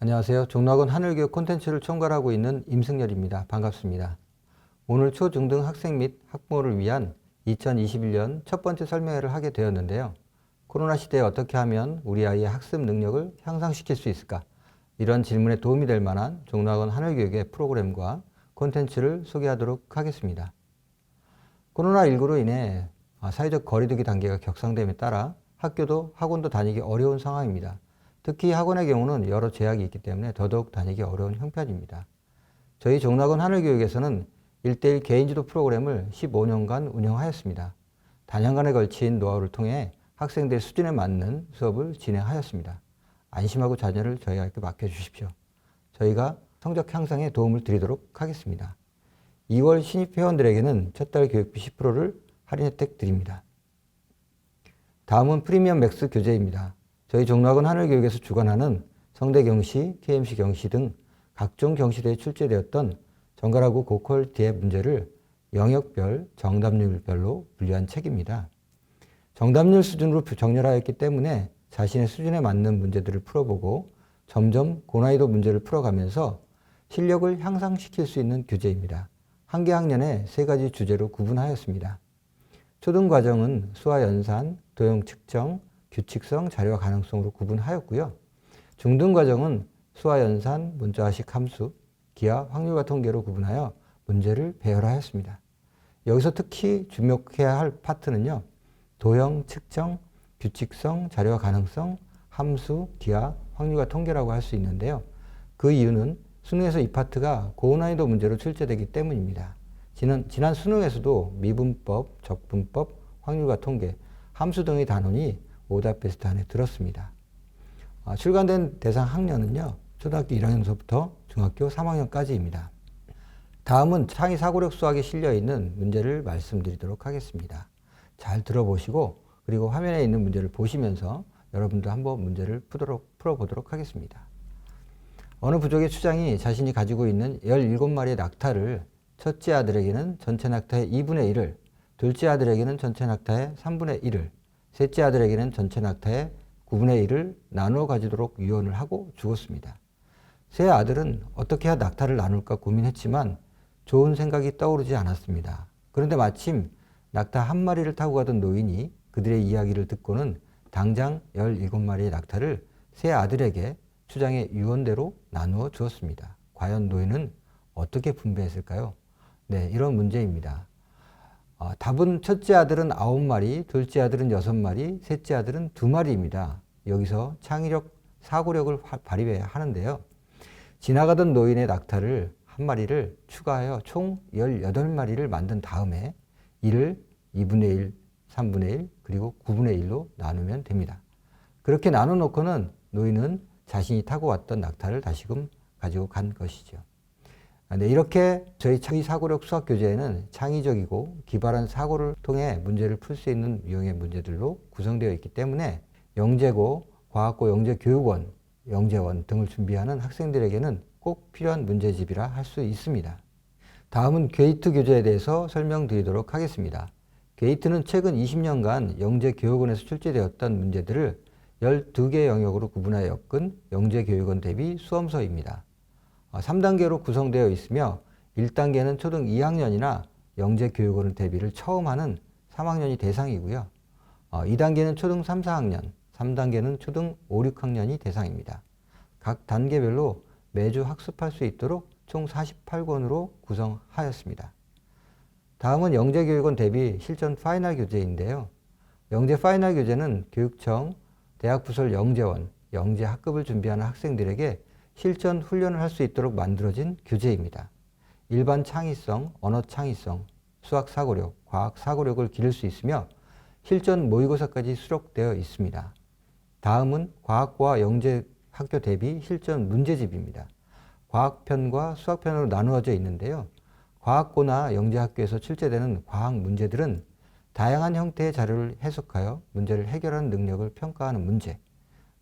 안녕하세요. 종락원 하늘교육 콘텐츠를 총괄하고 있는 임승열입니다. 반갑습니다. 오늘 초중등 학생 및 학부모를 위한 2021년 첫 번째 설명회를 하게 되었는데요. 코로나 시대에 어떻게 하면 우리 아이의 학습 능력을 향상시킬 수 있을까? 이런 질문에 도움이 될 만한 종락원 하늘교육의 프로그램과 콘텐츠를 소개하도록 하겠습니다. 코로나19로 인해 사회적 거리두기 단계가 격상됨에 따라 학교도 학원도 다니기 어려운 상황입니다. 특히 학원의 경우는 여러 제약이 있기 때문에 더더욱 다니기 어려운 형편입니다. 저희 종락원 하늘교육에서는 1:1 개인지도 프로그램을 15년간 운영하였습니다. 단연간에 걸친 노하우를 통해 학생들 수준에 맞는 수업을 진행하였습니다. 안심하고 자녀를 저희에게 맡겨주십시오. 저희가 성적 향상에 도움을 드리도록 하겠습니다. 2월 신입 회원들에게는 첫 달 교육비 10%를 할인 혜택 드립니다. 다음은 프리미엄 맥스 교재입니다. 저희 종락원 하늘교육에서 주관하는 성대 경시, KMC 경시 등 각종 경시대에 출제되었던 정갈하고 고퀄리티의 문제를 영역별, 정답률별로 분류한 책입니다. 정답률 수준으로 정렬하였기 때문에 자신의 수준에 맞는 문제들을 풀어보고 점점 고난이도 문제를 풀어가면서 실력을 향상시킬 수 있는 교재입니다. 한 개 학년에 3가지 주제로 구분하였습니다. 초등과정은 수화 연산, 도형 측정, 규칙성, 자료화 가능성으로 구분하였고요. 중등과정은 수화 연산, 문자식 함수, 기하, 확률과 통계로 구분하여 문제를 배열하였습니다. 여기서 특히 주목해야 할 파트는요. 도형, 측정, 규칙성, 자료화 가능성, 함수, 기하, 확률과 통계라고 할 수 있는데요. 그 이유는 수능에서 이 파트가 고난이도 문제로 출제되기 때문입니다. 지난 수능에서도 미분법, 적분법, 확률과 통계, 함수 등의 단원이 오답 베스트 안에 들었습니다. 출간된 대상 학년은요. 초등학교 1학년서부터 중학교 3학년까지입니다. 다음은 창의 사고력 수학에 실려있는 문제를 말씀드리도록 하겠습니다. 잘 들어보시고 그리고 화면에 있는 문제를 보시면서 여러분도 한번 문제를 풀어보도록 하겠습니다. 어느 부족의 추장이 자신이 가지고 있는 17마리의 낙타를 첫째 아들에게는 전체 낙타의 2분의 1을, 둘째 아들에게는 전체 낙타의 3분의 1을, 셋째 아들에게는 전체 낙타의 9분의 1을 나누어 가지도록 유언을 하고 죽었습니다. 세 아들은 어떻게 해야 낙타를 나눌까 고민했지만 좋은 생각이 떠오르지 않았습니다. 그런데 마침 낙타 한 마리를 타고 가던 노인이 그들의 이야기를 듣고는 당장 17마리의 낙타를 세 아들에게 추장의 유언대로 나누어 주었습니다. 과연 노인은 어떻게 분배했을까요? 네, 이런 문제입니다. 답은 첫째 아들은 9마리, 둘째 아들은 6마리, 셋째 아들은 2마리입니다. 여기서 창의력, 사고력을 발휘해야 하는데요. 지나가던 노인의 낙타를 한 마리를 추가하여 총 18마리를 만든 다음에 이를 2분의 1, 3분의 1, 그리고 9분의 1로 나누면 됩니다. 그렇게 나눠 놓고는 노인은 자신이 타고 왔던 낙타를 다시금 가지고 간 것이죠. 네, 이렇게 저희 창의 사고력 수학 교재에는 창의적이고 기발한 사고를 통해 문제를 풀 수 있는 유형의 문제들로 구성되어 있기 때문에 영재고, 과학고 영재교육원, 영재원 등을 준비하는 학생들에게는 꼭 필요한 문제집이라 할 수 있습니다. 다음은 게이트 교재에 대해서 설명드리도록 하겠습니다. 게이트는 최근 20년간 영재교육원에서 출제되었던 문제들을 12개 영역으로 구분하여 엮은 영재교육원 대비 수험서입니다. 3단계로 구성되어 있으며 1단계는 초등 2학년이나 영재교육원을 대비를 처음 하는 3학년이 대상이고요. 2단계는 초등 3, 4학년, 3단계는 초등 5, 6학년이 대상입니다. 각 단계별로 매주 학습할 수 있도록 총 48권으로 구성하였습니다. 다음은 영재교육원 대비 실전 파이널 교재인데요. 영재 파이널 교재는 교육청, 대학부설 영재원, 영재학급을 준비하는 학생들에게 실전 훈련을 할 수 있도록 만들어진 교재입니다. 일반 창의성, 언어 창의성, 수학 사고력, 과학 사고력을 기를 수 있으며 실전 모의고사까지 수록되어 있습니다. 다음은 과학고와 영재학교 대비 실전 문제집입니다. 과학편과 수학편으로 나누어져 있는데요. 과학고나 영재학교에서 출제되는 과학 문제들은 다양한 형태의 자료를 해석하여 문제를 해결하는 능력을 평가하는 문제,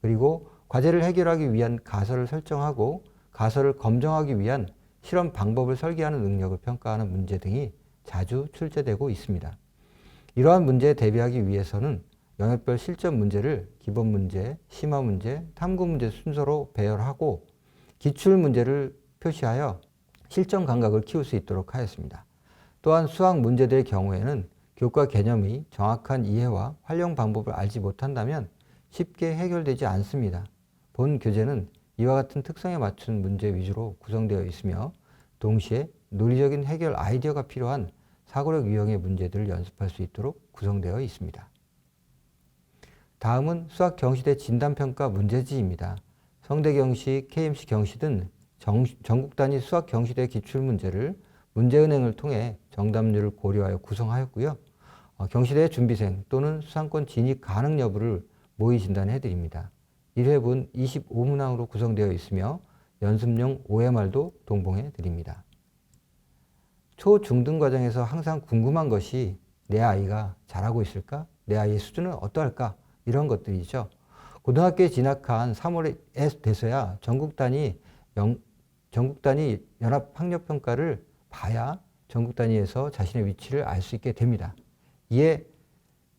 그리고 과제를 해결하기 위한 가설을 설정하고 가설을 검증하기 위한 실험 방법을 설계하는 능력을 평가하는 문제 등이 자주 출제되고 있습니다. 이러한 문제에 대비하기 위해서는 영역별 실전 문제를 기본 문제, 심화 문제, 탐구 문제 순서로 배열하고 기출문제를 표시하여 실전 감각을 키울 수 있도록 하였습니다. 또한 수학 문제들의 경우에는 교과 개념의 정확한 이해와 활용 방법을 알지 못한다면 쉽게 해결되지 않습니다. 본 교재는 이와 같은 특성에 맞춘 문제 위주로 구성되어 있으며 동시에 논리적인 해결 아이디어가 필요한 사고력 유형의 문제들을 연습할 수 있도록 구성되어 있습니다. 다음은 수학 경시대 진단평가 문제지입니다. 성대 경시, KMC 경시 등 전국 단위 수학 경시대 기출문제를 문제은행을 통해 정답률을 고려하여 구성하였고요. 경시대 준비생 또는 수상권 진입 가능 여부를 모의 진단해 드립니다. 1회분 25문항으로 구성되어 있으며 연습용 OMR도 동봉해 드립니다. 초, 중등 과정에서 항상 궁금한 것이 내 아이가 잘하고 있을까? 내 아이의 수준은 어떠할까? 이런 것들이죠. 고등학교에 진학한 3월에 돼서야 전국 단위 연합학력평가를 봐야 전국 단위에서 자신의 위치를 알 수 있게 됩니다. 이에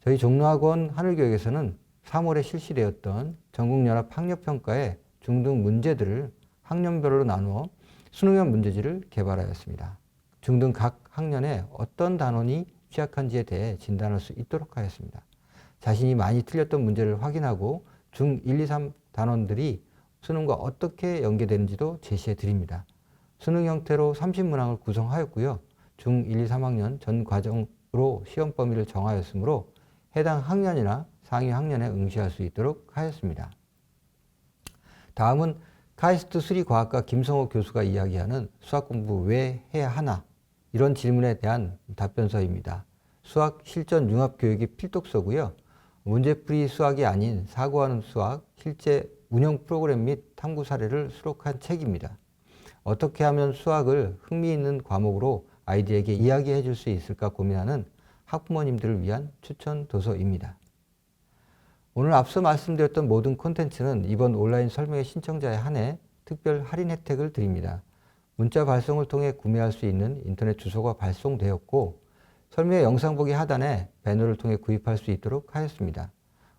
저희 종로학원 하늘교육에서는 3월에 실시되었던 전국연합학력평가의 중등 문제들을 학년별로 나누어 수능형 문제지를 개발하였습니다. 중등 각 학년에 어떤 단원이 취약한지에 대해 진단할 수 있도록 하였습니다. 자신이 많이 틀렸던 문제를 확인하고 중 1, 2, 3 단원들이 수능과 어떻게 연계되는지도 제시해 드립니다. 수능 형태로 30문항을 구성하였고요. 중 1, 2, 3학년 전 과정으로 시험 범위를 정하였으므로 해당 학년이나 상위 학년에 응시할 수 있도록 하였습니다. 다음은 카이스트 수리과학과 김성호 교수가 이야기하는 수학 공부 왜 해야 하나? 이런 질문에 대한 답변서입니다. 수학 실전 융합교육이 필독서고요. 문제풀이 수학이 아닌 사고하는 수학, 실제 운영 프로그램 및 탐구 사례를 수록한 책입니다. 어떻게 하면 수학을 흥미있는 과목으로 아이들에게 이야기해 줄 수 있을까 고민하는 학부모님들을 위한 추천 도서입니다. 오늘 앞서 말씀드렸던 모든 콘텐츠는 이번 온라인 설명회 신청자에 한해 특별 할인 혜택을 드립니다. 문자 발송을 통해 구매할 수 있는 인터넷 주소가 발송되었고 설명회 영상 보기 하단에 배너를 통해 구입할 수 있도록 하였습니다.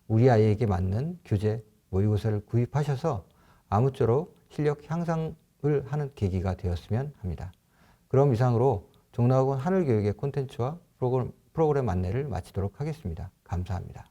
우리 아이에게 맞는 교재, 모의고사를 구입하셔서 아무쪼록 실력 향상을 하는 계기가 되었으면 합니다. 그럼 이상으로 종로학원 하늘교육의 콘텐츠와 프로그램 안내를 마치도록 하겠습니다. 감사합니다.